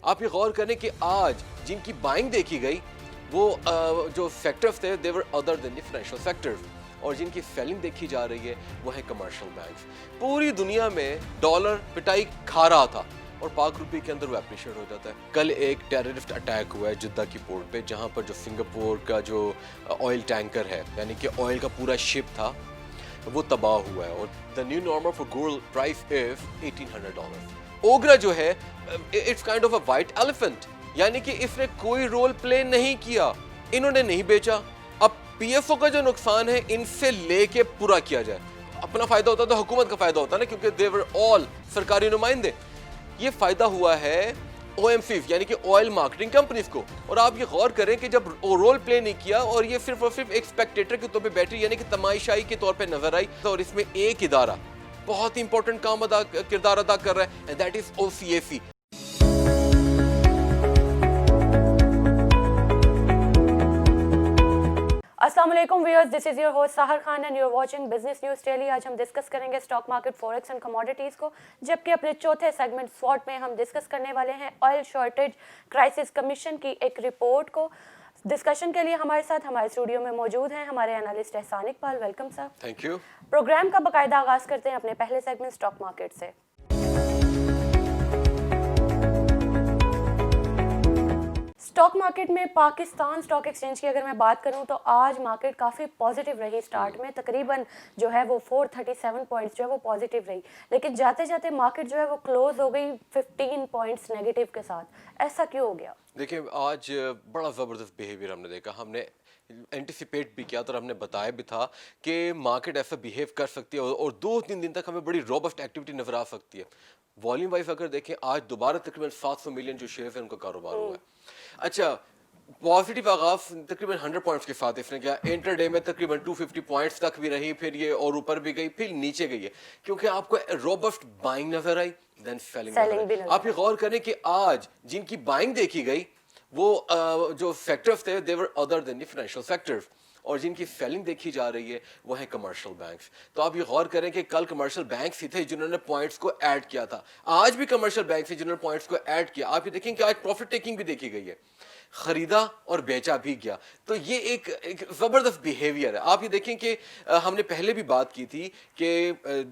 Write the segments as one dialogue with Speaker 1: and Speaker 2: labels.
Speaker 1: آپ یہ غور کریں کہ آج جن کی بائنگ دیکھی گئی وہ جو سیکٹرز تھے they were other than the financial sectors, اور جن کی سیلنگ دیکھی جا رہی ہے وہ ہے کمرشل بینکس. پوری دنیا میں ڈالر پٹائی کھا رہا تھا اور پاک روپے کے اندر وہ اپریشیٹ ہو جاتا ہے. کل ایک ٹیررسٹ اٹیک ہوا ہے جدہ کی پورٹ پہ, جہاں پر جو سنگاپور کا جو آئل ٹینکر ہے, یعنی کہ آئل کا پورا شپ تھا, وہ تباہ ہوا ہے. اور the new normal for gold price is $1,800. OGRA جو ہے it's kind of a white elephant, یعنی کہ اس نے کوئی رول پلے نہیں کیا, انہوں نے نہیں بیچا. اب پی ایف او کا جو نقصان ہے ان سے لے کے پورا کیا جائے. اپنا فائدہ ہوتا تو حکومت کا فائدہ ہوتا نا, کیونکہ they were all سرکاری نمائندے. یہ فائدہ ہوا ہے او ایم سیز یعنی کہ آئل مارکیٹنگ کمپنیز کو. اور آپ یہ غور کریں کہ جب رول پلے نہیں کیا اور یہ صرف اور صرف ایک اسپیکٹیٹر کے طور پہ بیٹھی, یعنی کہ تماشائی کے طور پہ نظر آئی, اور اس میں ایک ادارہ بہت امپورٹنٹ کردار ادا کر رہا ہے, that is O C a C.
Speaker 2: السلام علیکم viewers, this is your host Sahir Khan and you are watching business news daily. آج ہم ڈسکس کریں گے stock market, forex and commodities کو, جبکہ اپنے چوتھے سیگمنٹ سواٹ میں ہم ڈسکس کرنے والے ہیں آئل شارٹیج کرائسس کمیشن کی ایک رپورٹ کو. ڈسکشن کے لیے ہمارے ساتھ ہمارے اسٹوڈیو میں موجود ہیں ہمارے analyst Ehsan Iqbal. Welcome sir.
Speaker 1: Thank you.
Speaker 2: Program کا باقاعدہ آغاز کرتے ہیں اپنے پہلے سیگمنٹ اسٹاک مارکیٹ سے. اسٹاک مارکیٹ میں پاکستان اسٹاک ایکسچینج کی اگر میں بات کروں تو آج مارکیٹ کافی پازیٹیو رہی. اسٹارٹ میں تقریباً جو ہے وہ 437 پوائنٹس جو ہے وہ پازیٹیو رہی, لیکن جاتے جاتے مارکیٹ جو ہے وہ کلوز ہو گئی 15 پوائنٹس نیگیٹو کے ساتھ. ایسا کیوں ہو گیا؟
Speaker 1: دیکھیں آج بڑا زبردست بیہیویئر ہم نے دیکھا. ہم نے اینٹیسپیٹ بھی کیا تھا اور ہم نے بتایا بھی تھا کہ مارکیٹ ایسا بیہیو کر سکتی ہے اور 2-3 دن تک ہمیں بڑی روبسٹ ایکٹیویٹی نظر آ سکتی ہے. والیوم وائز اگر دیکھیں آج دوبارہ تقریباً 700 ملین جو شیئر ہیں ان کا کاروبار ہوا ہے. اچھا, پازیٹیو آغاز تقریباً 100 پوائنٹس کے ساتھ اس نے کیا. انٹر ڈے میں تقریباً 250 پوائنٹس تک بھی رہی, پھر یہ اور اوپر بھی گئی, پھر نیچے گئی ہے, کیونکہ آپ کو روبسٹ بائنگ نظر آئی, دین سیلنگ. آپ یہ غور کریں کہ آج جن کی بائنگ دیکھی گئی وہ جو سیکٹرز تھے they were other than the financial sectors, اور جن کی سیلنگ دیکھی جا رہی ہے وہ ہے کمرشل بینکس. تو آپ یہ غور کریں کہ کل کمرشل بینکس ہی تھے جنہوں نے پوائنٹس کو ایڈ کیا تھا, آج بھی کمرشل بینکس ہی جنہوں نے پوائنٹس کو ایڈ کیا. آپ یہ دیکھیں کہ آج پروفٹ ٹیکنگ بھی دیکھی گئی ہے, خریدا اور بیچا بھی گیا. تو یہ ایک زبردست بیہیویئر ہے. آپ یہ دیکھیں کہ ہم نے پہلے بھی بات کی تھی کہ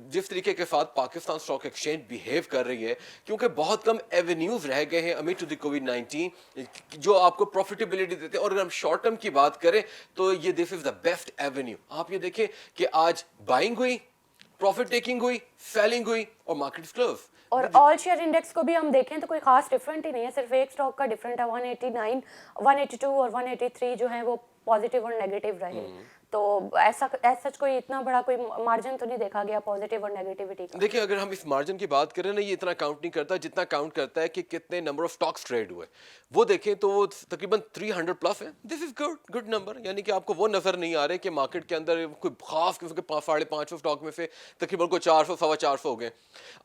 Speaker 1: جس طریقے کے ساتھ پاکستان اسٹاک ایکسچینج بیہیو کر رہی ہے, کیونکہ بہت کم ایونیوز رہ گئے ہیں امid ٹو دی کووڈ-19 جو آپ کو پروفیٹیبلٹی دیتے ہیں. اور اگر ہم شارٹ ٹرم کی بات کریں تو یہ دس از دا بیسٹ ایونیو. آپ یہ دیکھیں کہ آج بائنگ ہوئی, پروفٹ ٹیکنگ ہوئی, سیلنگ ہوئی اور مارکیٹ کلوز.
Speaker 2: اور آل شیئر انڈیکس کو بھی ہم دیکھیں تو کوئی خاص ڈفرینٹ ہی نہیں ہے, صرف ایک اسٹاک کا ڈفرینٹ ہے. 189, 182 اور 183 جو ہیں وہ پازیٹیو اور نیگیٹو رہے. تو ایسا سچ کوئی اتنا بڑا کوئی مارجن تو نہیں دیکھا گیا پازیٹیو اور نیگیٹیوٹی کا.
Speaker 1: دیکھیں اگر ہم اس مارجن کی بات کریں نا, یہ اتنا کاؤنٹ نہیں کرتا جتنا کاؤنٹ کرتا ہے کہ کتنے نمبر آف اسٹاکس ٹریڈ ہوئے. وہ دیکھیں تو وہ تقریباً 300 پلس ہے. دس از گڈ نمبر, یعنی کہ آپ کو وہ نظر نہیں آ رہے کہ مارکیٹ کے اندر کوئی خاص قسم کے 550 اسٹاک میں سے تقریباً کوئی 400 450 ہو گئے.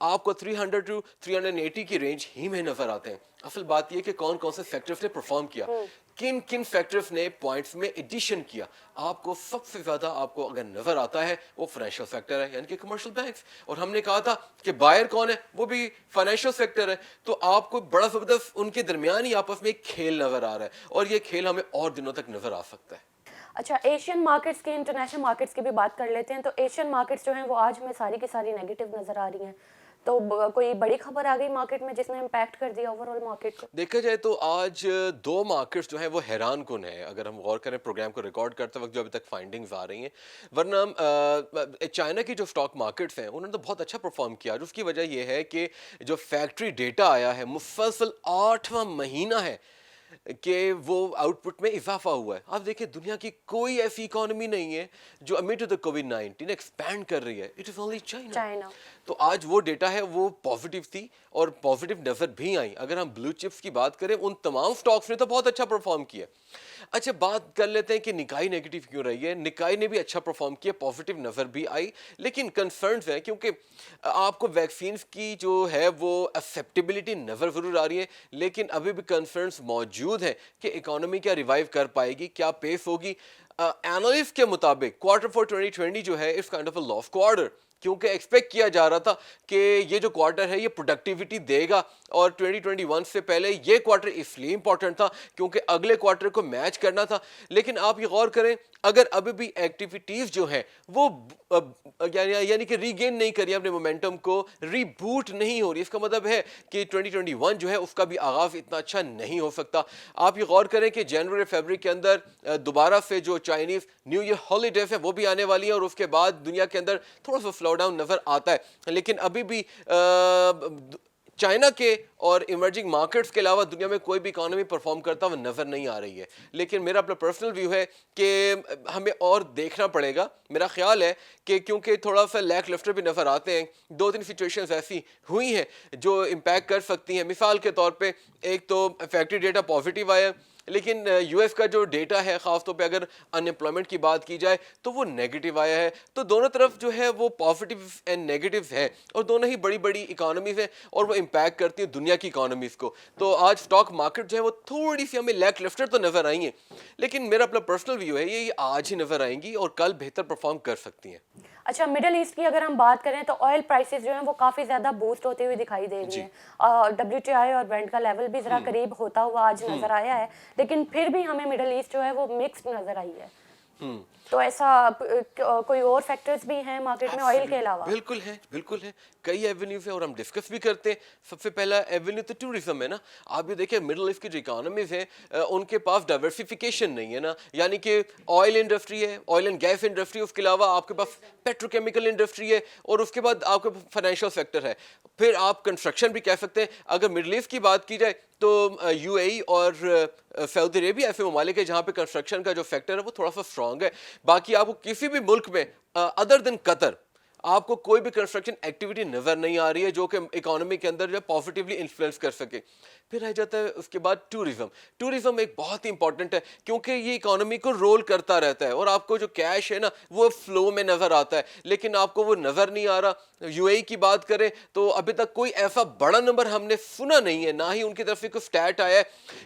Speaker 1: آپ کو 300 to 380 کی رینج ہی میں نظر آتے ہیں. اصل بات یہ کہ کون کون سے سیکٹرز نے پرفارم کیا, کن کن فیکٹرز نے پوائنٹس میں ایڈیشن کیا. آپ کو سب سے زیادہ آپ کو اگر نظر آتا ہے وہ فائنینشیل سیکٹر ہے, یعنی کہ کمرشل بینکس. اور ہم نے کہا تھا کہ بائر کون ہے, وہ بھی فائنینشیل سیکٹر ہے. تو آپ کو بڑا زبردست ان کے درمیان ہی آپس میں ایک کھیل نظر آ رہا ہے, اور یہ کھیل ہمیں اور دنوں تک نظر آ سکتا ہے.
Speaker 2: اچھا, ایشین مارکیٹس کی, انٹرنیشنل مارکیٹس کی بھی بات کر لیتے ہیں. تو ایشین مارکیٹس جو ہیں وہ آج ہمیں ساری کی ساری نیگیٹو نظر آ رہی ہیں. تو کوئی بڑی خبر آ گئی مارکیٹ میں جس نے امپیکٹ کر دیا اوور آل مارکیٹ کو؟
Speaker 1: دیکھا جائے تو آج 2 مارکیٹس جو ہیں وہ حیران کن ہیں اگر ہم غور کریں پروگرام کو ریکارڈ کرتے وقت جو ابھی تک فائنڈنگز آ رہی ہیں. ورنہ چائنا کی جو اسٹاک مارکیٹس ہیں انہوں نے تو بہت اچھا پرفارم کیا. اس کی وجہ یہ ہے کہ جو فیکٹری ڈیٹا آیا ہے, مسلسل 8واں مہینہ ہے کہ وہ آؤٹ پٹ میں اضافہ ہوا ہے. آپ دیکھیں دنیا کی کوئی ایسی اکانومی نہیں ہے جو امid ٹو دی کووڈ-19 ایکسپینڈ کر رہی ہے. It is only China. تو آج وہ ڈیٹا ہے وہ پازیٹیو تھی اور پازیٹیو نظر بھی آئی. اگر ہم بلو چپس کی بات کریں ان تمام اسٹاکس نے تو بہت اچھا پرفارم کیا. اچھا, بات کر لیتے ہیں کہ نکائی نیگیٹو کیوں رہی ہے. نکائی نے بھی اچھا پرفارم کیا, پازیٹیو نظر بھی آئی, لیکن کنسرنز ہیں کیونکہ آپ کو ویکسینز کی جو ہے وہ ایکسیپٹیبلٹی نظر ضرور آ رہی ہے, لیکن ابھی بھی کنسرنز موجود ہیں کہ اکانومی کیا ریوائیو کر پائے گی, کیا پیس ہوگی. اینالسٹ کے مطابق Q4 2020 جو ہے it's kind of a last quarter, کیونکہ ایکسپیکٹ کیا جا رہا تھا کہ یہ جو کوارٹر ہے یہ پروڈکٹیوٹی دے گا, اور 2021 سے پہلے یہ کوارٹر اس لیے امپورٹنٹ تھا کیونکہ اگلے کوارٹر کو میچ کرنا تھا. لیکن آپ یہ غور کریں, اگر ابھی بھی ایکٹیویٹیز جو ہیں وہ یعنی کہ ری گین نہیں کری اپنے مومنٹم کو, ری بوٹ نہیں ہو رہی, اس کا مطلب ہے کہ 2021 جو ہے اس کا بھی آغاز اتنا اچھا نہیں ہو سکتا. آپ یہ غور کریں کہ جنوری فیبرری کے اندر دوبارہ سے جو چائنیز نیو ایئر ہالیڈیز ہیں وہ بھی آنے والی ہیں, اور اس کے بعد دنیا کے اندر تھوڑا سا سلو ڈاؤن نظر آتا ہے. لیکن ابھی بھی چائنا کے اور ایمرجنگ مارکیٹس کے علاوہ دنیا میں کوئی بھی اکانومی پرفارم کرتا ہوا نظر نہیں آ رہی ہے. لیکن میرا اپنا پرسنل ویو ہے کہ ہمیں اور دیکھنا پڑے گا. میرا خیال ہے کہ کیونکہ تھوڑا سا لیک لفٹر بھی نظر آتے ہیں, 2-3 سچویشنز ایسی ہوئی ہیں جو امپیکٹ کر سکتی ہیں. مثال کے طور پہ ایک تو فیکٹری ڈیٹا پازیٹیو آیا, لیکن یو ایس کا جو ڈیٹا ہے خاص طور پہ اگر ان امپلائمنٹ کی بات کی جائے تو وہ نیگیٹو آیا ہے. تو دونوں طرف جو ہے وہ پازیٹیو اینڈ نیگیٹو ہے, اور دونوں ہی بڑی بڑی اکانومیز ہیں اور وہ امپیکٹ کرتی ہیں دنیا کی اکانومیز کو. تو آج اسٹاک مارکیٹ جو ہے وہ تھوڑی سی ہمیں لیک لفٹر تو نظر آئی ہیں, لیکن میرا اپنا پرسنل ویو ہے یہ آج ہی نظر آئیں گی اور کل بہتر پرفارم کر سکتی ہیں.
Speaker 2: اچھا, مڈل ایسٹ کی اگر ہم بات کریں تو آئل پرائسز جو ہیں وہ کافی زیادہ بوسٹ ہوتے ہوئے دکھائی دے رہی ہیں. WTI اور برینٹ کا لیول بھی ذرا قریب ہوتا ہوا آج نظر آیا ہے, لیکن پھر بھی ہمیں مڈل ایسٹ جو ہے وہ مکسڈ نظر آئی ہے. تو ایسا کوئی اور فیکٹرز بھی ہیں مارکیٹ میں آئل کے علاوہ؟
Speaker 1: بالکل ہے, کئی ایونیوز ہیں اور ہم ڈسکس بھی کرتے ہیں. سب سے پہلا ایونیو تو ٹورزم ہے نا. آپ یہ دیکھیں مڈل ایسٹ کی جو اکانومیز ہیں ان کے پاس ڈائیورسیفیکیشن نہیں ہے نا, یعنی کہ آئل انڈسٹری ہے, آئل اینڈ گیس انڈسٹری, اس کے علاوہ آپ کے پاس پیٹروکیمیکل انڈسٹری ہے, اور اس کے بعد آپ کے فائنینشیل سیکٹر ہے, پھر آپ کنسٹرکشن بھی کہہ سکتے ہیں. اگر مڈل ایسٹ کی بات کی جائے تو یو اے ای اور سعودی عربیہ ایسے ممالک ہیں جہاں پہ کنسٹرکشن کا جو فیکٹر ہے وہ تھوڑا سا اسٹرانگ ہے. باقی آپ کو کسی بھی ملک میں ادر دین قطر آپ کو کوئی بھی کنسٹرکشن ایکٹیویٹی نظر نہیں آ رہی ہے جو کہ اکانومی کے اندر جو پازیٹیولی انفلوئنس کر سکے. پھر رہ جاتا ہے اس کے بعد ٹورزم ایک بہت ہی امپورٹنٹ ہے کیونکہ یہ اکانومی کو رول کرتا رہتا ہے, اور آپ کو جو کیش ہے نا وہ فلو میں نظر آتا ہے, لیکن آپ کو وہ نظر نہیں آ رہا. یو اے ای کی بات کریں تو ابھی تک کوئی ایسا بڑا نمبر ہم نے سنا نہیں ہے, نہ ہی ان کی طرف سے کوئی اسٹیٹ آیا ہے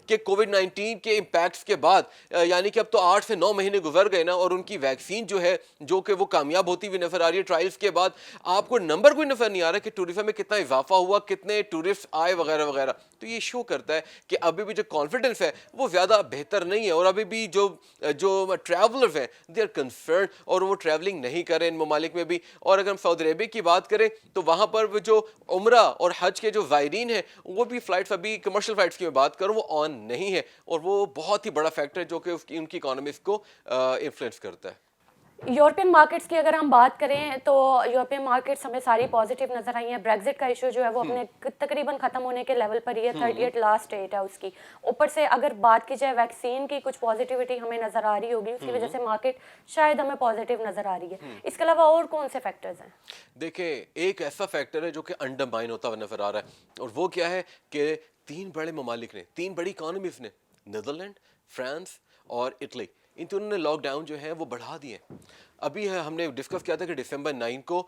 Speaker 1: کہ کووڈ-19 کے امپیکٹس کے بعد, یعنی کہ اب تو 8 سے 9 مہینے گزر گئے نا, اور ان کی ویکسین جو ہے جو کہ وہ کامیاب ہوتی ہوئی نظر آ رہی ہے ٹرائلز کے بعد, آپ کو نمبر کوئی نظر نہیں آ رہا کہ ٹورزم میں کتنا اضافہ ہوا, کتنے ٹورسٹ آئے وغیرہ وغیرہ. تو یہ شو کرتا ہے کہ ابھی بھی جو کانفیڈنس ہے وہ زیادہ بہتر نہیں ہے, اور ابھی بھی جو ٹریولرز ہیں دے آر کنسرنڈ, اور وہ ٹریولنگ نہیں کر رہے ان ممالک میں بھی. اور اگر ہم سعودی عربیہ کی بات کریں تو وہاں پر وہ جو عمرہ اور حج کے جو زائرین ہیں وہ بھی فلائٹس, ابھی کمرشل فلائٹس کی میں بات کروں, وہ آن نہیں ہے, اور وہ بہت ہی بڑا فیکٹر ہے جو کہ ان کی اکانومیز کو انفلوئنس کرتا ہے.
Speaker 2: یورپین مارکیٹس کی اگر ہم بات کریں تو یورپین مارکیٹس ہمیں ساری پازیٹیو نظر آئی ہیں. بریگزٹ کا ایشو جو ہے وہ اپنے تقریباً ختم ہونے کے لیول پر ہی ہے, 38 لاسٹ ڈیٹ ہے اس کی. اوپر سے اگر بات کی جائے ویکسین کی کچھ پازیٹیوٹی ہمیں نظر آ رہی ہوگی, اس کی وجہ سے مارکیٹ شاید ہمیں پازیٹیو نظر آ رہی ہے. اس کے علاوہ اور کون سے فیکٹرز ہیں؟
Speaker 1: دیکھیں ایک ایسا فیکٹر ہے جو کہ انڈرمائن ہوتا ہوا نظر آ رہا ہے, اور وہ کیا ہے کہ 3 بڑے ممالک نے, 3 بڑی اکانومیز نے, نیدرلینڈ, فرانس اور اٹلی, ان تینوں نے لاک ڈاؤن جو ہے وہ بڑھا دیے. ابھی ہم نے ڈسکس کیا تھا کہ ڈسمبر 9 کو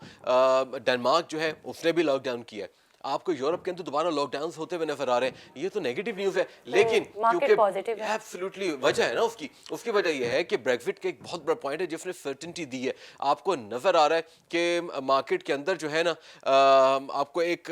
Speaker 1: ڈنمارک جو ہے اس نے بھی لاک ڈاؤن کیا ہے. آپ کو یورپ کے اندر دوبارہ لاک ڈاؤنز ہوتے ہوئے نظر آ رہے ہیں, یہ تو نیگیٹو نیوز ہے, لیکن کیونکہ ایبسلیوٹلی وجہ ہے نا اس کی وجہ یہ ہے کہ بریگزٹ کا ایک بہت بڑا پوائنٹ ہے جس نے سرٹنٹی دی ہے. آپ کو نظر آ رہا ہے کہ مارکیٹ کے اندر جو ہے نا آپ کو ایک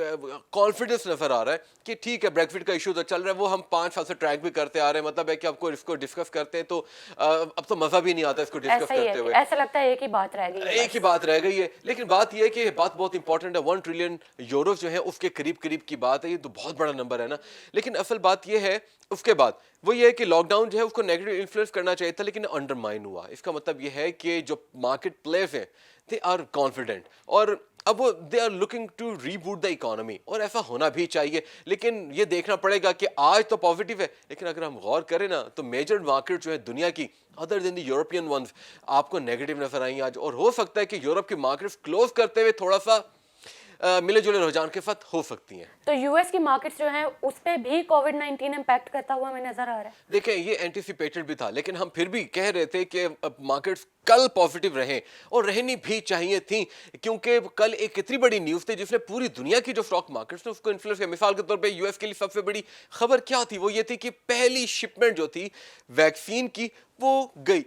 Speaker 1: کانفیڈنس نظر آ رہا ہے کہ ٹھیک ہے بریگزٹ کا ایشو تو چل رہا ہے, وہ ہم 5 سال سے ٹریک بھی کرتے آ رہے ہیں, مطلب ہے کہ آپ کو اس کو ڈسکس کرتے ہیں تو اب تو مزہ بھی نہیں آتا اس کو ڈسکس کرتے ہوئے,
Speaker 2: ایسا لگتا ہے ایک ہی بات رہ گئی
Speaker 1: ہے. لیکن بات یہ ہے کہ بات بہت امپورٹنٹ ہے, 1 ٹریلین یورو جو ہے اس کے قریب کی بات ہے, یہ تو بہت بڑا نمبر ہے نا. لیکن اصل بات یہ ہے اس کے بعد وہ یہ ہے کہ لاک ڈاؤن جو ہے اس کو نیگیٹو انفلوئنس کرنا چاہیے تھا, لیکن انڈرمائن ہوا. اس کا مطلب یہ ہے کہ جو مارکیٹ پلیئرز ہیں دے آر کانفیڈنٹ, اور اب وہ they are looking to reboot the economy, اور ایسا ہونا بھی چاہیے. لیکن یہ دیکھنا پڑے گا کہ آج تو پازیٹیو ہے, لیکن اگر ہم غور کریں نا تو میجر مارکیٹ جو ہے دنیا کی other then the European ones آپ کو نیگیٹو نظر آئیں آج, اور ہو سکتا ہے کہ یورپ کی مارکیٹس کلوز کرتے ہوئے تھوڑا سا ملے جلے رجحان کے ساتھ ہو سکتی ہیں.
Speaker 2: تو یو ایس کی مارکیٹس جو ہیں اس پہ بھی کووڈ-19 امپیکٹ کرتا ہوا ہمیں نظر آ رہا ہے.
Speaker 1: دیکھیں یہ اینٹیسپیٹڈ بھی تھا, لیکن ہم پھر بھی کہہ رہے تھے کہ مارکیٹس کل پازیٹیو رہیں, اور رہنی بھی چاہیے تھیں, کیونکہ کل ایک اتنی بڑی نیوز تھی جس نے پوری دنیا کی جو اسٹاک مارکیٹس نے اس کو انفلوئنس کیا. مثال کے طور پہ یو ایس کے لیے سب سے بڑی خبر کیا تھی, وہ یہ تھی کہ پہلی شپمنٹ جو تھی ویکسین کی وہ گئی.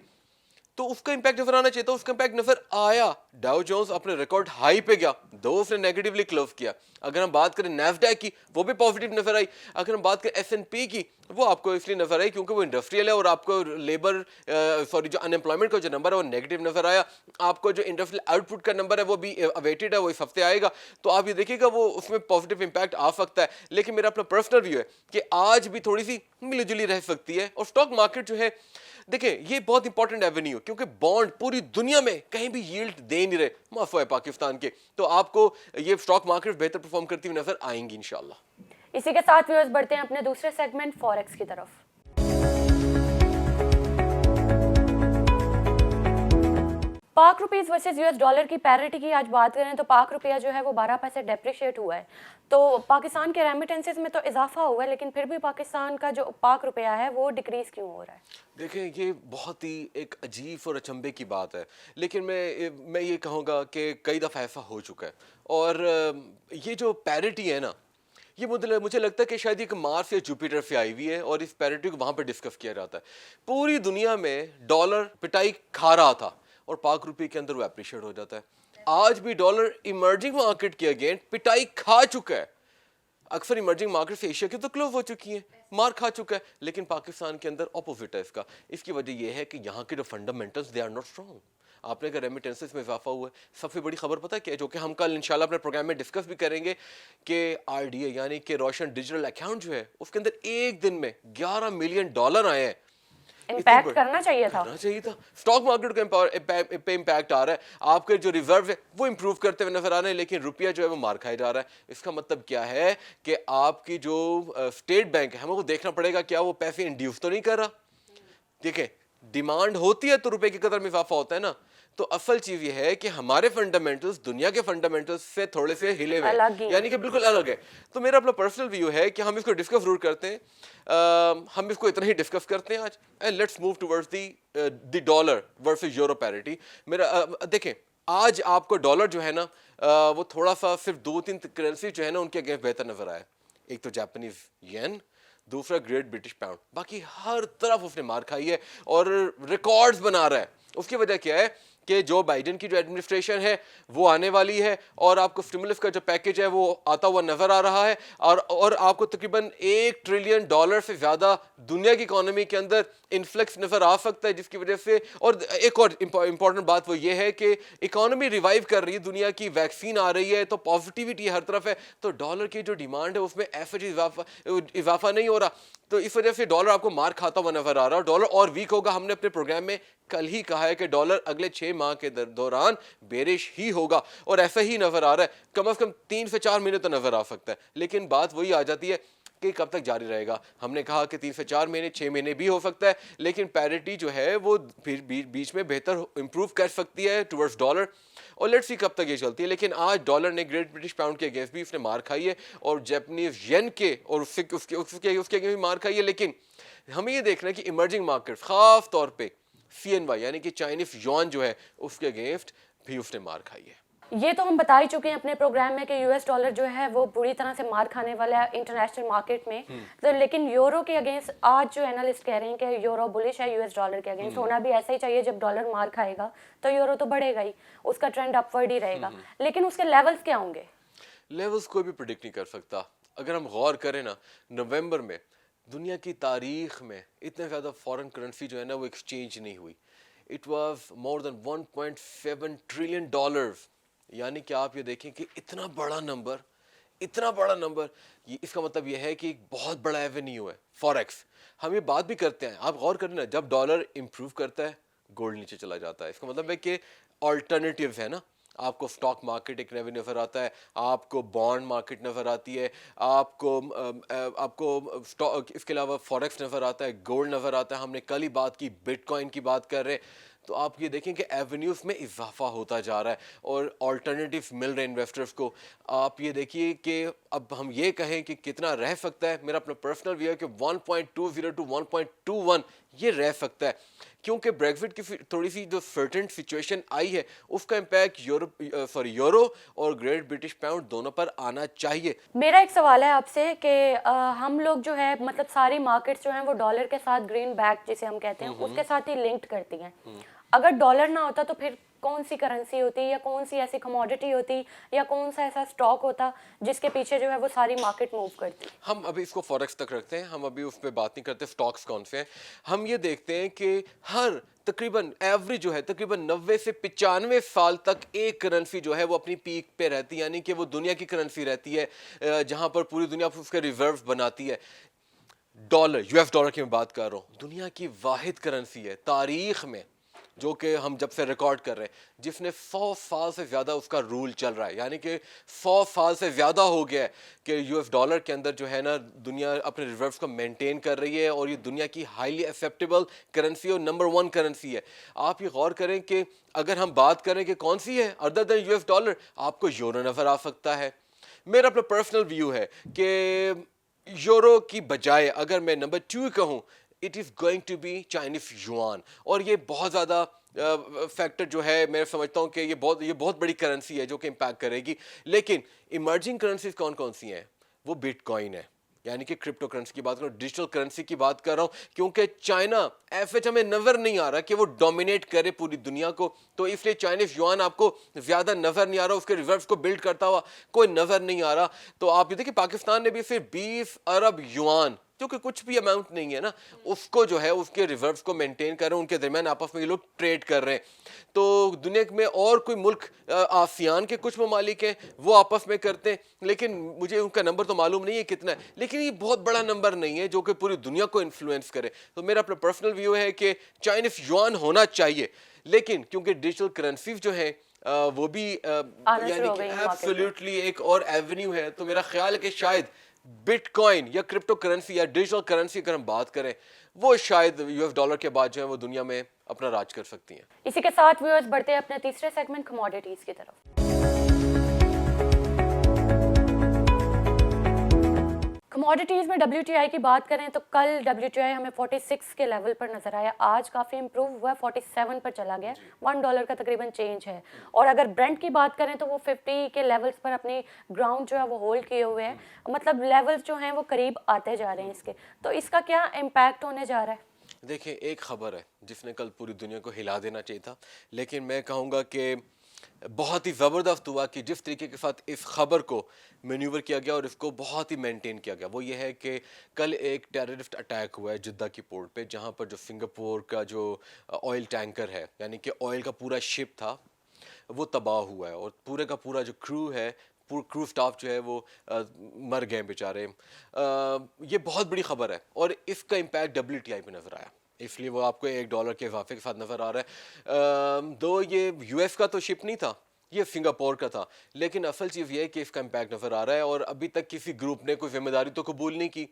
Speaker 1: تو اس کا امپیکٹ نظر آنا چاہیے تھا, اس کا امپیکٹ نظر آیا. ڈاؤ جونز اپنے ریکارڈ ہائی پہ گیا, دو اس نے نیگیٹولی کلوز کیا. اگر ہم بات کریں نیسڈیک کی, وہ بھی پازیٹیو نظر آئی. اگر ہم بات کریں ایس این پی کی, وہ آپ کو اس لیے نظر آئی کیونکہ وہ انڈسٹریل ہے اور آپ کو لیبر جو ان امپلائمنٹ کا جو نمبر ہے وہ نیگیٹو نظر آیا. آپ کو جو انڈسٹریل آؤٹ پٹ کا نمبر ہے وہ بھی اویٹڈ ہے, وہ اس ہفتے آئے گا. تو آپ یہ دیکھیے گا وہ اس میں پازیٹیو امپیکٹ آ سکتا ہے. لیکن میرا اپنا پرسنل ویو ہے کہ آج بھی تھوڑی سی ملی جلی رہ سکتی ہے. اور اسٹاک مارکیٹ جو ہے دیکھیں یہ بہت امپورٹنٹ ایونیو, کیونکہ بانڈ پوری دنیا میں کہیں بھی ییلڈ دے نہیں رہے معاف ہے پاکستان کے. تو آپ کو یہ اسٹاک مارکیٹ بہتر پرفارم کرتی ہوئی نظر آئیں گی انشاءاللہ.
Speaker 2: اسی کے ساتھ ویورز بڑھتے ہیں اپنے دوسرے سیگمنٹ فوریکس کی طرف. Pak rupees versus U S dollar کی پیرٹی کی آج بات کریں تو پاک روپیہ جو ہے وہ 12 پیسے ڈیپریشیٹ ہوا ہے. تو پاکستان کے ریمیٹنسز میں تو اضافہ ہوا ہے, لیکن پھر بھی پاکستان کا جو پاک روپیہ ہے وہ ڈکریز کیوں ہو رہا ہے؟
Speaker 1: دیکھیں یہ بہت ہی ایک عجیب اور اچنبے کی بات ہے, لیکن میں یہ کہوں گا کہ کئی دفعہ ایسا ہو چکا ہے. اور یہ جو پیرٹی ہے نا, یہ مجھے لگتا ہے کہ شاید ایک مارس یا جوپیٹر سے آئی ہوئی ہے اور اس پیرٹی کو وہاں پہ ڈسکس کیا جاتا ہے. پوری دنیا میں ڈالر پٹائی کھا رہا تھا اور پاک روپے کے اندر وہ اپریشیٹ ہو جاتا ہے. آج بھی ڈالر ایمرجنگ مارکیٹ کے اگینسٹ پٹائی کھا چکا ہے. اکثر ایمرجنگ مارکیٹ سے ایشیا کی تو کلوز ہو چکی ہیں, مار کھا چکا ہے, لیکن پاکستان کے اندر اپوزٹ ہے اس کا. اس کی وجہ یہ ہے کہ یہاں کے جو fundamentals they are not strong. آپ نے کہا ریمیٹنسز میں اضافہ ہوا ہے. سب سے بڑی خبر پتہ ہے کیا, جو کہ ہم کل انشاءاللہ اپنے پروگرام میں ڈسکس بھی کریں گے, کہ آر ڈی اے یعنی کہ روشن ڈیجیٹل اکاؤنٹ جو ہے اس کے اندر ایک دن میں $11 ملین آئے ہیں.
Speaker 2: امپیکٹ کرنا چاہیے تھا.
Speaker 1: اسٹاک مارکیٹ کا پہ امپیکٹ آ رہا ہے. آپ کے جو ریزرو ہے وہ امپروو کرتے ہوئے نظر آ رہے ہیں, لیکن روپیہ جو ہے وہ مار کھائے جا رہا ہے. اس کا مطلب کیا ہے کہ آپ کی جو اسٹیٹ بینک ہے ہمیں وہ دیکھنا پڑے گا کیا وہ پیسے انڈیوس تو نہیں کر رہا. دیکھیں ڈیمانڈ ہوتی ہے تو روپے کی قدر میں اضافہ ہوتا ہے نا. تو اصل چیز یہ ہے کہ ہمارے فنڈامنٹلز دنیا کے فنڈامنٹلز سے تھوڑے سے ہلے ہوئے, یعنی کہ بالکل الگ ہے. تو میرا اپنا پرسنل ویو ہے کہ ہم اس کو ڈسکس ضرور کرتے ہیں, ہم اس کو اتنا ہی ڈسکس کرتے ہیں آج. And let's move towards the dollar versus euro parity. میرا دیکھیں آج آپ کو ڈالر جو ہے نا وہ تھوڑا سا صرف 2-3 کرنسی جو ہے نا ان کے اگینسٹ بہتر نظر آیا. ایک تو جاپانیز ین, دوسرا گریٹ برٹش پاؤنڈ. باقی ہر طرف اس نے مار کھائی ہے اور ریکارڈز بنا رہا ہے. اس کی وجہ کیا ہے کہ جو بائیڈن کی جو ایڈمنسٹریشن ہے وہ آنے والی ہے اور آپ کو اسٹیمولس کا جو پیکج ہے وہ آتا ہوا نظر آ رہا ہے. اور آپ کو تقریباً $1 ٹریلین سے زیادہ دنیا کی اکانومی کے اندر انفلکس نظر آ سکتا ہے, جس کی وجہ سے. اور ایک اور امپورٹنٹ بات وہ یہ ہے کہ اکانومی ریوائیو کر رہی ہے, دنیا کی ویکسین آ رہی ہے, تو پازیٹیوٹی ہر طرف ہے. تو ڈالر کی جو ڈیمانڈ ہے اس میں ایسا اضافہ نہیں ہو رہا. تو اس وجہ سے ڈالر آپ کو مار کھاتا ہوا نظر آ رہا ہے. ڈالر اور ویک ہوگا. ہم نے اپنے پروگرام میں کل ہی کہا ہے کہ ڈالر اگلے 6 ماہ کے دوران بیرش ہی ہوگا, اور ایسا ہی نظر آ رہا ہے. کم از کم 3 سے 4 مہینے تو نظر آ سکتا ہے, لیکن بات وہی آ جاتی ہے کہ کب تک جاری رہے گا. ہم نے کہا کہ 3 سے 4 مہینے, 6 مہینے بھی ہو سکتا ہے, لیکن پیرٹی جو ہے وہ بیچ میں بہتر امپروو کر سکتی ہے ٹورڈز ڈالر. اور لیٹس سی کب تک یہ چلتی ہے. لیکن آج ڈالر نے گریٹ برٹش پاؤنڈ کے اگینسٹ بھی اس نے مار کھائی ہے, اور جاپانیز ین کے اور اس کے اگینسٹ بھی مار کھائی ہے. لیکن ہمیں یہ دیکھنا ہے کہ ایمرجنگ مارکیٹ خاص طور پہ سی این وائی یعنی کہ چائنیز یوان جو ہے اس کے اگینسٹ بھی اس نے مار کھائی ہے.
Speaker 2: یہ تو ہم بتا ہی چکے ہیں اپنے پروگرام میں کہ یو ایس ڈالر جو ہے وہ بری طرح سے مار کھانے والا ہے انٹرنیشنل مارکیٹ میں. لیکن یورو کے اگینسٹ آج جو اینالسٹ کہہ رہے ہیں کہ یورو بلش ہے یو ایس ڈالر کے اگینسٹ. ہونا بھی ایسا ہی چاہیے, جب ڈالر مار کھائے گا تو یورو تو بڑھے گا ہی, اس کا ٹرینڈ اپورڈ ہی رہے گا. لیکن اس کے لیولز کیا ہوں گے؟
Speaker 1: لیولز کوئی بھی پریڈکٹ نہیں کر سکتا. اگر ہم غور کریں نا, نومبر میں دنیا کی تاریخ میں اتنے زیادہ فارن کرنسی جو ہے نا وہ ایکسچینج نہیں ہوئی. It was more than $1.7 trillion. یعنی کہ آپ یہ دیکھیں کہ اتنا بڑا نمبر, اس کا مطلب یہ ہے کہ ایک بہت بڑا ایونیو ہے فوریکس. ہم یہ بات بھی کرتے ہیں, آپ غور کریں نا, جب ڈالر امپروو کرتا ہے گولڈ نیچے چلا جاتا ہے. اس کا مطلب ہے کہ آلٹرنیٹیوز ہے نا, آپ کو اسٹاک مارکیٹ ایک ریونیو نظر آتا ہے, آپ کو بانڈ مارکیٹ نظر آتی ہے, آپ کو اس کے علاوہ فوریکس نظر آتا ہے, گولڈ نظر آتا ہے. ہم نے کل ہی بات کی بٹ کوائن کی بات کر رہے ہیں. تو آپ یہ دیکھیں کہ ایونیوز میں اضافہ ہوتا جا رہا ہے اور آلٹرنیٹیو مل رہے ہیں انویسٹرز کو. آپ یہ دیکھیے کہ اب ہم یہ کہیں کہ کتنا رہ سکتا ہے, میرا اپنا پرسنل ویو ہے کہ 1.20 to 1.21 یہ رہ سکتا ہے, کیونکہ بریگزٹ کی تھوڑی سی جو سرٹن سچویشن آئی ہے اس کا امپیکٹ یورو اور گریٹ برٹش پاؤنڈ دونوں پر آنا چاہیے.
Speaker 2: میرا ایک سوال ہے آپ سے کہ ہم لوگ جو ہے مطلب ساری مارکیٹس جو ہیں وہ ڈالر کے ساتھ گرین بیک جسے ہم کہتے ہیں اس کے ساتھ ہی لنکڈ کرتی ہیں. اگر ڈالر نہ ہوتا تو پھر کون سی کرنسی ہوتی یا کون سی ایسی کموڈٹی ہوتی یا کون سا ایسا اسٹاک ہوتا جس کے پیچھے جو ہے وہ ساری مارکیٹ موو کرتی؟
Speaker 1: ہم ابھی اس کو فوریکس تک رکھتے ہیں, ہم ابھی اس پہ بات نہیں کرتے اسٹاکس کون سے ہیں. ہم یہ دیکھتے ہیں کہ ہر تقریباً ایوریج جو ہے تقریباً 90 سے 95 سال تک ایک کرنسی جو ہے وہ اپنی پیک پہ رہتی ہے, یعنی کہ وہ دنیا کی کرنسی رہتی ہے جہاں پر پوری دنیا اس کے ریزرو بناتی ہے. ڈالر, یو ایس ڈالر کی میں بات کر رہا ہوں, دنیا کی واحد کرنسی ہے تاریخ میں جو کہ ہم جب سے ریکارڈ کر رہے ہیں, جس نے 100 سال سے زیادہ اس کا رول چل رہا ہے, یعنی کہ 100 سال سے زیادہ ہو گیا ہے کہ یو ایس ڈالر کے اندر جو ہے نا دنیا اپنے ریزروز کو مینٹین کر رہی ہے, اور یہ دنیا کی ہائیلی ایکسیپٹیبل کرنسی اور نمبر 1 کرنسی ہے. آپ یہ غور کریں کہ اگر ہم بات کریں کہ کون سی ہے other than U S dollar, آپ کو یورو نظر آ سکتا ہے. میرا اپنا پرسنل ویو ہے کہ یورو کی بجائے اگر میں نمبر 2 کہوں, it is going to be Chinese yuan, اور یہ بہت زیادہ فیکٹر جو ہے میں سمجھتا ہوں کہ یہ بہت بڑی کرنسی ہے جو کہ امپیکٹ کرے گی. لیکن ایمرجنگ کرنسیز کون کون سی ہیں؟ وہ بٹ کوائن ہے, یعنی کہ کرپٹو کرنسی کی بات کر رہا ہوں, ڈیجیٹل کرنسی کی بات کر رہا ہوں, کیونکہ چائنا ایف ہمیں نظر نہیں آ رہا کہ وہ ڈومینیٹ کرے پوری دنیا کو, تو اس لیے چائنیز یوان آپ کو زیادہ نظر نہیں آ رہا, اس کے ریزروز کو بلڈ کرتا ہوا کوئی نظر نہیں آ رہا. تو آپ یہ دیکھیں پاکستان نے بھی صرف 20 ارب یوان, جو کہ کچھ بھی اماؤنٹ نہیں ہے نا, اس کو جو ہے اس کے ریزروز کو مینٹین کر رہے ہیں, ان کے درمیان آپس میں یہ لوگ ٹریڈ کر رہے ہیں. تو دنیا میں اور کوئی ملک آسیان کے کچھ ممالک ہیں وہ آپس میں کرتے ہیں, لیکن مجھے ان کا نمبر تو معلوم نہیں ہے کتنا ہے, لیکن یہ بہت بڑا نمبر نہیں ہے جو کہ پوری دنیا کو انفلوئنس کرے. تو میرا اپنا پرسنل ویو ہے کہ چائنیز یوان ہونا چاہیے, لیکن کیونکہ ڈیجیٹل کرنسیز جو ہیں وہ بھی یعنی کہ ایبسلیوٹلی ایک اور ایونیو ہے, تو میرا خیال ہے کہ شاید بٹ کوائن یا کرپٹو کرنسی یا ڈیجیٹل کرنسی اگر ہم بات کریں, وہ شاید یو ایس ڈالر کے بعد جو ہے وہ دنیا میں اپنا راج کر سکتی ہیں.
Speaker 2: اسی کے ساتھ ویورز بڑھتے ہیں اپنے تیسرے سیگمنٹ کموڈیٹیز کی طرف. کموڈیٹیز میں WTI کی بات کریں تو کل WTI ہمیں 46 کے لیول پر نظر آیا, آج کافی امپروو ہوا ہے, 47 پر چلا گیا, $1 کا تقریباً چینج ہے. اور اگر برنٹ کی بات کریں تو وہ 50 کے لیولز پر اپنی گراؤنڈ جو ہے وہ ہولڈ کیے ہوئے ہیں, مطلب لیولز جو ہیں وہ قریب آتے جا رہے ہیں اس کے. تو اس کا کیا امپیکٹ ہونے جا رہا ہے؟
Speaker 1: دیکھیں ایک خبر ہے جس نے کل پوری دنیا کو ہلا دینا چاہیے تھا, لیکن میں کہوں گا کہ بہت ہی زبردست ہوا کہ جس طریقے کے ساتھ اس خبر کو مینیور کیا گیا اور اس کو بہت ہی مینٹین کیا گیا, وہ یہ ہے کہ کل ایک ٹیررسٹ اٹیک ہوا ہے جدہ کی پورٹ پہ, جہاں پر جو سنگاپور کا جو آئل ٹینکر ہے, یعنی کہ آئل کا پورا شپ تھا, وہ تباہ ہوا ہے, اور پورے کا پورا جو کرو ہے, کرو سٹاف جو ہے وہ مر گئے بیچارے. یہ بہت بڑی خبر ہے, اور اس کا امپیکٹ WTI پہ نظر آیا, اس لیے وہ آپ کو $1 کے اضافے کے ساتھ نظر آ رہا ہے. دو یہ یو ایس کا تو شپ نہیں تھا, یہ سنگاپور کا تھا, لیکن اصل چیز یہ ہے کہ اس کا امپیکٹ نظر آ رہا ہے, اور ابھی تک کسی گروپ نے کوئی ذمہ داری تو قبول نہیں کی.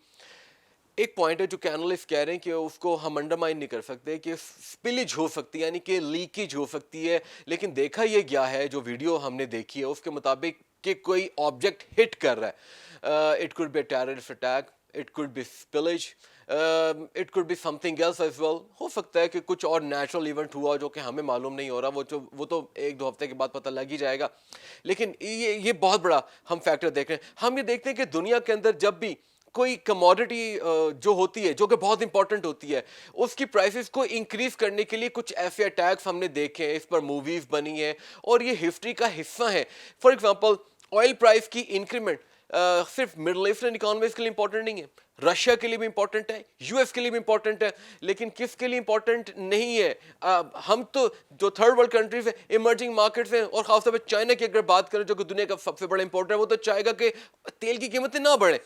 Speaker 1: ایک پوائنٹ ہے جو کہ اینالسٹ کہہ رہے ہیں کہ اس کو ہم انڈرمائن نہیں کر سکتے کہ سپلیج ہو سکتی ہے, یعنی کہ لیکیج ہو سکتی ہے, لیکن دیکھا یہ گیا ہے جو ویڈیو ہم نے دیکھی ہے اس کے مطابق کہ کوئی آبجیکٹ ہٹ کر رہا ہے. It could be a terrorist attack, it could be spillage, it could be something else as well. ہو سکتا ہے کہ کچھ اور نیچرل ایونٹ ہوا جو کہ ہمیں معلوم نہیں ہو رہا, وہ تو 1-2 ہفتے کے بعد پتہ لگ ہی جائے گا. لیکن یہ بہت بڑا ہم فیکٹر دیکھ رہے ہیں. ہم یہ دیکھتے ہیں کہ دنیا کے اندر جب بھی کوئی کموڈٹی جو ہوتی ہے جو کہ بہت امپورٹنٹ ہوتی ہے, اس کی پرائسز کو انکریز کرنے کے لیے کچھ ایسے اٹیکس ہم نے دیکھے ہیں, اس پر موویز بنی ہیں اور یہ ہسٹری کا حصہ ہیں. فار ایگزامپل آئل پرائس کی انکریمنٹ صرف مڈل ایسٹرن اکانومیز کے لیے امپورٹنٹ نہیں ہے, رشیا کے لیے بھی امپورٹنٹ ہے, یو ایس کے لیے بھی امپورٹنٹ ہے, لیکن کس کے لیے امپورٹنٹ نہیں ہے؟ ہم تو جو تھرڈ ورلڈ کنٹریز ہیں, ایمرجنگ مارکیٹس ہیں, اور خاص طور پہ چائنا کی اگر بات کریں جو کہ دنیا کا سب سے بڑا امپورٹر ہے, وہ تو چاہے گا کہ تیل کی قیمتیں نہ بڑھیں.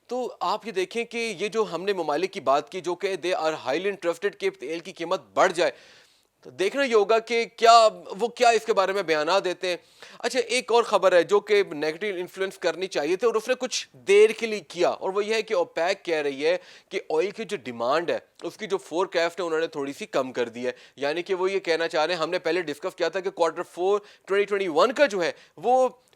Speaker 1: تو آپ یہ دیکھیں کہ یہ جو ہم نے ممالک کی بات کی جو کہ دے آر ہائیلی انٹرسٹڈ کہ تیل کی قیمت بڑھ جائے, تو دیکھنا یہ ہوگا کہ کیا اس کے بارے میں بیانات دیتے ہیں. اچھا ایک اور خبر ہے جو کہ نیگیٹو انفلوئنس کرنی چاہیے تھی اور اس نے کچھ دیر کے لیے کیا, اور وہ یہ ہے کہ اوپیک کہہ رہی ہے کہ آئل کی جو ڈیمانڈ ہے اس کی جو فورکاسٹ ہے انہوں نے تھوڑی سی کم کر دی ہے. یعنی کہ وہ یہ کہنا چاہ رہے ہیں, ہم نے پہلے ڈسکس کیا تھا کہ Q4 2021 کا جو ہے وہ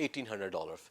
Speaker 1: $1,800.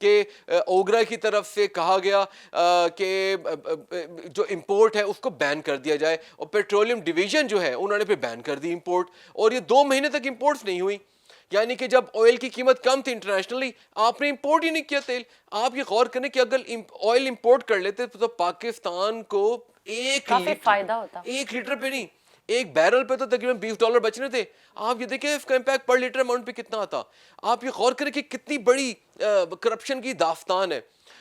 Speaker 1: کہ اوگرا کی طرف سے کہا گیا کہ جو امپورٹ ہے اس کو بین کر دیا جائے, اور پیٹرولیم ڈویژن جو ہے انہوں نے پھر بین کر دی امپورٹ, اور یہ 2 مہینے تک امپورٹس نہیں ہوئی. یعنی کہ جب آئل کی قیمت کم تھی انٹرنیشنلی, آپ نے امپورٹ ہی نہیں کیا تیل. آپ یہ غور کریں کہ اگر آئل امپورٹ کر لیتے تو پاکستان کو ایک لیٹر پہ نہیں, ایک بیرل پہ تو تقریباً $20 بچنے تھے. آپ یہ دیکھیں اس کا امپیکٹ پر لیٹر اماؤنٹ پہ کتنا آتا. آپ یہ غور کریں کہ کتنی بڑی کرپشن کی داستان ہے.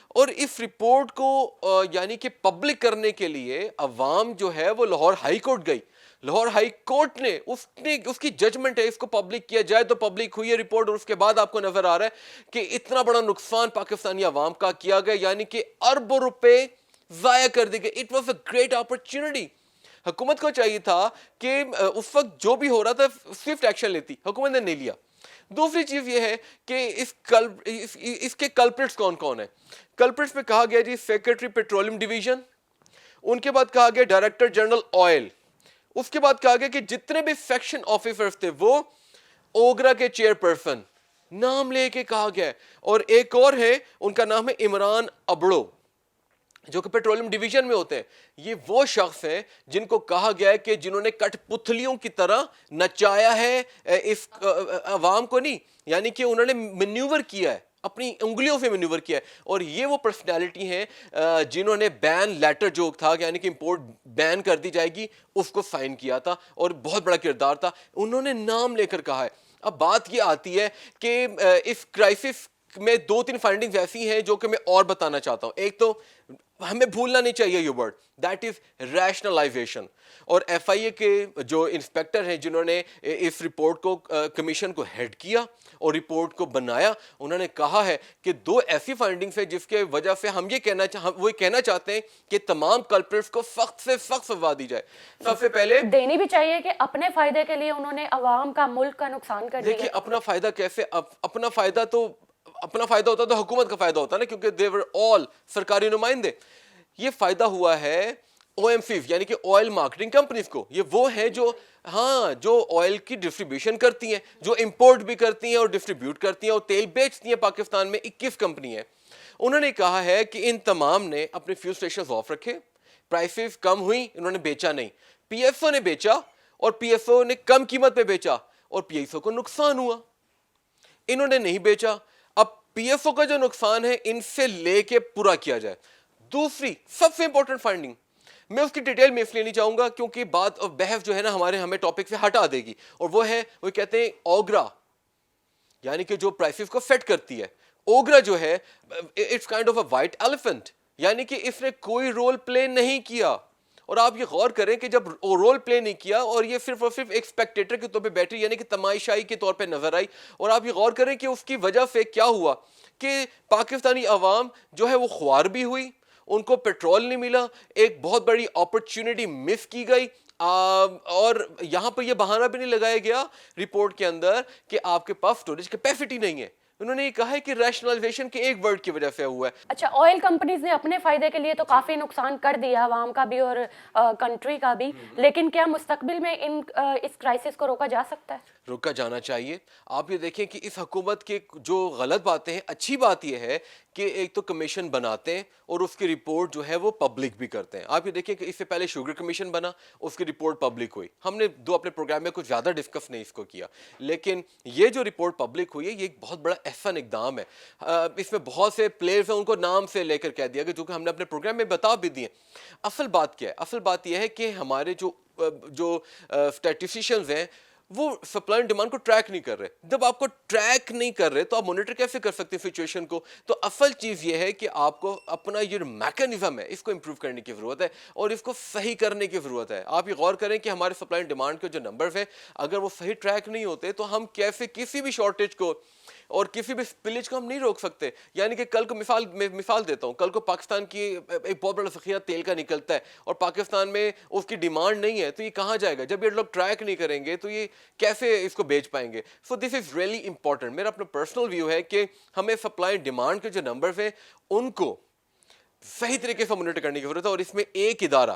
Speaker 1: اور اس رپورٹ کو یعنی کہ پبلک کرنے کے لیے عوام جو ہے وہ لاہور ہائی کورٹ گئی. لاہور ہائی کورٹ نے اس کی ججمنٹ ہے اس کو پبلک کیا جائے, تو پبلک ہوئی ہے رپورٹ, اور اس کے بعد آپ کو نظر آ رہا ہے کہ اتنا بڑا نقصان پاکستانی عوام کا کیا گیا, یعنی کہ اربوں روپے ضائع کر دی گئے. It was a great opportunity. حکومت کو چاہیے تھا کہ اس وقت جو بھی ہو رہا تھا سوئفٹ ایکشن لیتی, حکومت نے نہیں لیا. دوسری چیز یہ ہے کہ اس کے کلپرٹس کون کون ہیں. کلپرٹس میں کہا گیا جی سیکرٹری پیٹرولیم ڈویژن, ان کے بعد کہا گیا ڈائریکٹر جنرل آئل, اس کے بعد کہا گیا کہ جتنے بھی سیکشن آفیسرز تھے وہ اوگرا کے چیئر پرسن نام لے کے کہا گیا, اور ایک اور ہے ان کا نام ہے عمران ابڑو جو کہ پیٹرولیم ڈویژن میں ہوتے ہیں. یہ وہ شخص ہیں جن کو کہا گیا ہے کہ جنہوں نے کٹ پتلیوں کی طرح نچایا ہے اس عوام کو, نہیں یعنی کہ انہوں نے مینیور کیا ہے, اپنی انگلیوں سے مینیور کیا ہے. اور یہ وہ پرسنالٹی ہیں جنہوں نے بین لیٹر جو تھا یعنی کہ امپورٹ بین کر دی جائے گی اس کو سائن کیا تھا, اور بہت بڑا کردار تھا, انہوں نے نام لے کر کہا ہے. اب بات یہ آتی ہے کہ اس کرائسس میں 2-3 فائنڈنگز ایسی ہیں جو کہ میں اور بتانا چاہتا ہوں. ایک تو ہمیں بھولنا نہیں چاہیے یہ ورڈ, دیٹ از ریشنلائزیشن. اور ایف آئی اے کے جو انسپیکٹر ہیں جنہوں نے اس رپورٹ کو کمیشن کو ہیڈ کیا اور رپورٹ کو بنایا, انہوں نے کہا ہے کہ 2 ایسی فائنڈنگز ہیں جس کے وجہ سے ہم یہ کہنا چاہتے ہیں کہ تمام کلپرٹس کو سخت سے سخت سزا دی جائے. سب سے پہلے
Speaker 2: دینی بھی چاہیے کہ اپنے فائدے کے لیے انہوں نے عوام کا, ملک کا نقصان کر دیا.
Speaker 1: دیکھیے اپنا فائدہ کیسے, اپنا فائدہ ہوتا تو حکومت کا فائدہ ہوتا نا, کیونکہ they were all سرکاری نمائندے. یہ فائدہ ہوا ہے او ایم سیز یعنی کہ آئل مارکیٹنگ کمپنیز کو. یہ وہ ہیں جو آئل کی ڈسٹریبیوشن کرتی ہیں, جو امپورٹ بھی کرتی ہیں اور ڈسٹریبیوٹ کرتی ہیں اور تیل بیچتی ہیں. پاکستان میں 21 کمپنی ہیں. انہوں نے کہا ہے کہ ان تمام نے اپنے فیول اسٹیشنز آف رکھے, پرائسز کم ہوئی, انہوں نے بیچا نہیں. پی ایف او نے بیچا اور پی ایف او نے کم قیمت پہ بیچا اور پی ایف او کو نقصان ہوا. انہوں نے نہیں بیچا. اب پی ایف او کا جو نقصان ہے ان سے لے کے پورا کیا جائے. دوسری سب سے امپورٹنٹ فائنڈنگ, میں اس کی ڈیٹیل میں اس لیے نہیں چاہوں گا کیونکہ بات اور بحث جو ہے نا ہمیں ٹاپک سے ہٹا دے گی, اور وہ ہے وہ کہتے ہیں اوگرا یعنی کہ جو پرائسز کو سیٹ کرتی ہے. اوگرا جو ہے it's kind of a white elephant, یعنی کہ اس نے کوئی رول پلے نہیں کیا. اور آپ یہ غور کریں کہ جب رول پلے نہیں کیا اور یہ صرف اور صرف ایک اسپیکٹیٹر کے طور پہ بیٹھی یعنی کہ تماشائی کے طور پہ نظر آئی, اور آپ یہ غور کریں کہ اس کی وجہ سے کیا ہوا کہ پاکستانی عوام جو ہے وہ خوار بھی ہوئی, ان کو پیٹرول نہیں ملا, ایک بہت بڑی اپرچونٹی مس کی گئی. اور یہاں پر یہ بہانہ بھی نہیں لگایا گیا رپورٹ کے اندر کہ آپ کے پاس اسٹوریج کیپیسٹی نہیں ہے. انہوں نے یہ کہا ہے کہ ریشنلائزیشن کے ایک ورڈ کی وجہ سے ہوا ہے.
Speaker 2: اچھا, آئل کمپنیز نے اپنے فائدے کے لیے تو کافی نقصان کر دیا عوام کا بھی اور کنٹری کا بھی, لیکن کیا مستقبل میں اس کرائسس کو روکا جا سکتا ہے؟
Speaker 1: روکا جانا چاہیے. آپ یہ دیکھیں کہ اس حکومت کے جو غلط باتیں ہیں, اچھی بات یہ ہے کہ ایک تو کمیشن بناتے ہیں اور اس کی رپورٹ جو ہے وہ پبلک بھی کرتے ہیں. آپ یہ دیکھیں کہ اس سے پہلے شوگر کمیشن بنا, اس کی رپورٹ پبلک ہوئی. ہم نے اپنے پروگرام میں کچھ زیادہ ڈسکس نہیں اس کو کیا, لیکن یہ جو رپورٹ پبلک ہوئی ہے یہ ایک بہت بڑا احسن اقدام ہے. اس میں بہت سے پلیئرز ہیں ان کو نام سے لے کر کہہ دیا گیا جو کہ ہم نے اپنے پروگرام میں بتا بھی دیے. اصل بات کیا ہے؟ اصل بات یہ ہے کہ ہمارے جو اسٹیٹسٹیشنز ہیں وہ سپلائی اینڈ ڈیمانڈ کو ٹریک نہیں کر رہے. جب آپ کو ٹریک نہیں کر رہے تو آپ مانیٹر کیسے کر سکتے ہیں سچویشن کو؟ تو اصل چیز یہ ہے کہ آپ کو اپنا یہ میکانزم ہے اس کو امپروو کرنے کی ضرورت ہے اور اس کو صحیح کرنے کی ضرورت ہے. آپ یہ غور کریں کہ ہمارے سپلائی اینڈ ڈیمانڈ کے جو نمبرز ہیں اگر وہ صحیح ٹریک نہیں ہوتے تو ہم کیسے کسی بھی شارٹیج کو اور کسی بھی سپلیج کو ہم نہیں روک سکتے. یعنی کہ کل کو مثال دیتا ہوں, کل کو پاکستان کی ایک بہت بڑا ذخیرہ تیل کا نکلتا ہے اور پاکستان میں اس کی ڈیمانڈ نہیں ہے تو یہ کہاں جائے گا؟ جب یہ لوگ ٹریک نہیں کریں گے تو یہ کیسے اس کو بیچ پائیں گے؟ سو دس از ریئلی امپورٹنٹ. میرا اپنا پرسنل ویو ہے کہ ہمیں سپلائی ڈیمانڈ کے جو نمبرز ہیں ان کو صحیح طریقے سے مانیٹر کرنے کی ضرورت ہے, اور اس میں ایک ادارہ